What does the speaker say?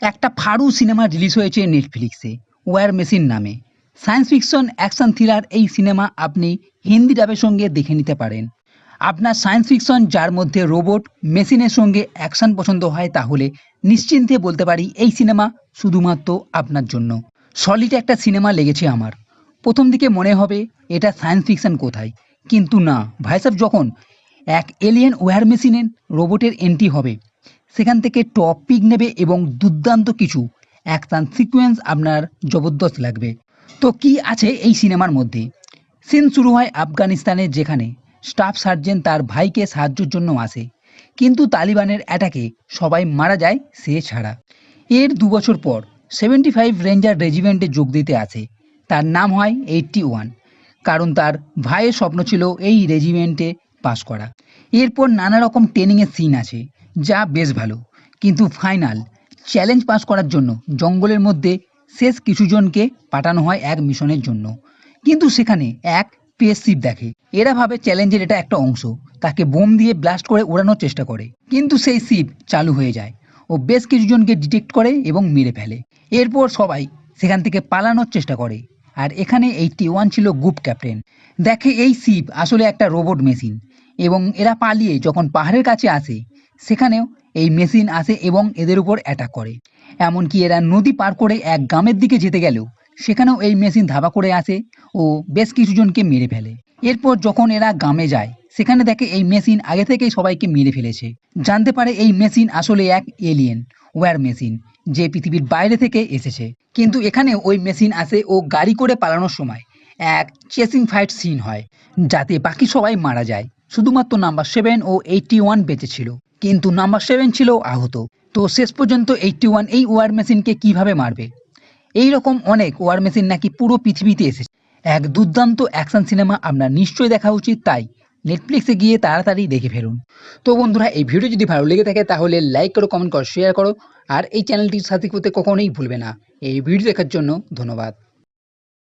একটা ফাড়ু cinema release হয়েছে নেটফ্লিক্সে, ওয়ার মেশিন নামে। সায়েন্স ফিকশন অ্যাকশন থ্রিলার এই সিনেমা আপনি হিন্দি ডাবের সঙ্গে দেখে নিতে পারেন। আপনার সায়েন্স ফিকশন যার মধ্যে রোবট মেশিনের সঙ্গে অ্যাকশন পছন্দ হয় তাহলে নিশ্চিন্তে বলতে পারি এই সিনেমা শুধুমাত্র আপনার জন্য। সলিড একটা সিনেমা লেগেছে আমার। প্রথম দিকে মনে হবে এটা সায়েন্স ফিকশন কোথায়, কিন্তু না ভাইসাব, যখন এক এলিয়েন ওয়্যার মেশিনের রোবটের এন্ট্রি হবে সেখান থেকে টপিক নেবে এবং দুর্দান্ত কিছু অ্যাকশন সিকোয়েন্স আপনার জবরদস্ত লাগবে। তো কি আছে এই সিনেমার মধ্যে? সিন শুরু হয় আফগানিস্তানে, যেখানে স্টাফ সার্জেন্ট তার ভাইকে সাহায্যের জন্য আসে, কিন্তু তালিবানের অ্যাটাকে সবাই মারা যায় সে ছাড়া। এর 2 বছর পর 75 রেঞ্জার রেজিমেন্টে যোগ দিতে আসে। তার নাম হয় 81, কারণ তার ভাইয়ের স্বপ্ন ছিল এই রেজিমেন্টে পাস করা। এরপর নানা রকম ট্রেনিংয়ের সিন আছে যা বেশ ভালো, কিন্তু ফাইনাল চ্যালেঞ্জ পাস করার জন্য জঙ্গলের মধ্যে শেষ কিছুজনকে পাঠানো হয় এক মিশনের জন্য। কিন্তু সেখানে এক স্পেসশিপ দেখে। এরা ভাবে চ্যালেঞ্জের এটা একটা অংশ, তাকে বোম দিয়ে ব্লাস্ট করে ওড়ানোর চেষ্টা করে, কিন্তু সেই শিপ চালু হয়ে যায় ও বেশ কিছুজনকে ডিটেক্ট করে এবং মেরে ফেলে। এরপর সবাই সেখান থেকে পালানোর চেষ্টা করে, আর এখানে 81 ছিল গ্রুপ ক্যাপ্টেন। দেখে এই শিপ আসলে একটা রোবট মেশিন, এবং এরা পালিয়ে যখন পাহাড়ের কাছে আসে সেখানেও এই মেশিন আসে এবং এদের উপর অ্যাটাক করে। এমনকি এরা নদী পার করে এক গ্রামের দিকে যেতে গেলেও সেখানেও এই মেশিন ধাবা করে আসে ও বেশ কিছুজনকে মেরে ফেলে। এরপর যখন এরা গ্রামে যায় সেখানে দেখে এই মেশিন আগে থেকেই সবাইকে মেরে ফেলেছে। জানতে পারে এই মেশিন আসলে এক এলিয়েন ওয়্যার মেশিন, যে পৃথিবীর বাইরে থেকে এসেছে। কিন্তু এখানে ওই মেশিন আসে ও গাড়ি করে পালানোর সময় এক চেসিং ফাইট সিন হয়, যাতে বাকি সবাই মারা যায়। শুধুমাত্র নাম্বার 7 ও 81 বেঁচে ছিল, কিন্তু নাম্বার 7 ছিল আহত। তো শেষ পর্যন্ত 81 এই ওয়ার মেশিনকে কিভাবে মারবে? এই রকম অনেক ওয়ার মেশিন নাকি পুরো পৃথিবীতে এসেছে। এক দুর্দান্ত অ্যাকশন সিনেমা আপনার নিশ্চয়ই দেখা উচিত, তাই নেটফ্লিক্সে গিয়ে তাড়াতাড়ি দেখে ফেলুন। তো বন্ধুরা, এই ভিডিও যদি ভালো লেগে থাকে তাহলে লাইক করো, কমেন্ট করো, শেয়ার করো, আর এই চ্যানেলটির সাথে করতে কখনোই ভুলবে না। এই ভিডিও দেখার জন্য ধন্যবাদ।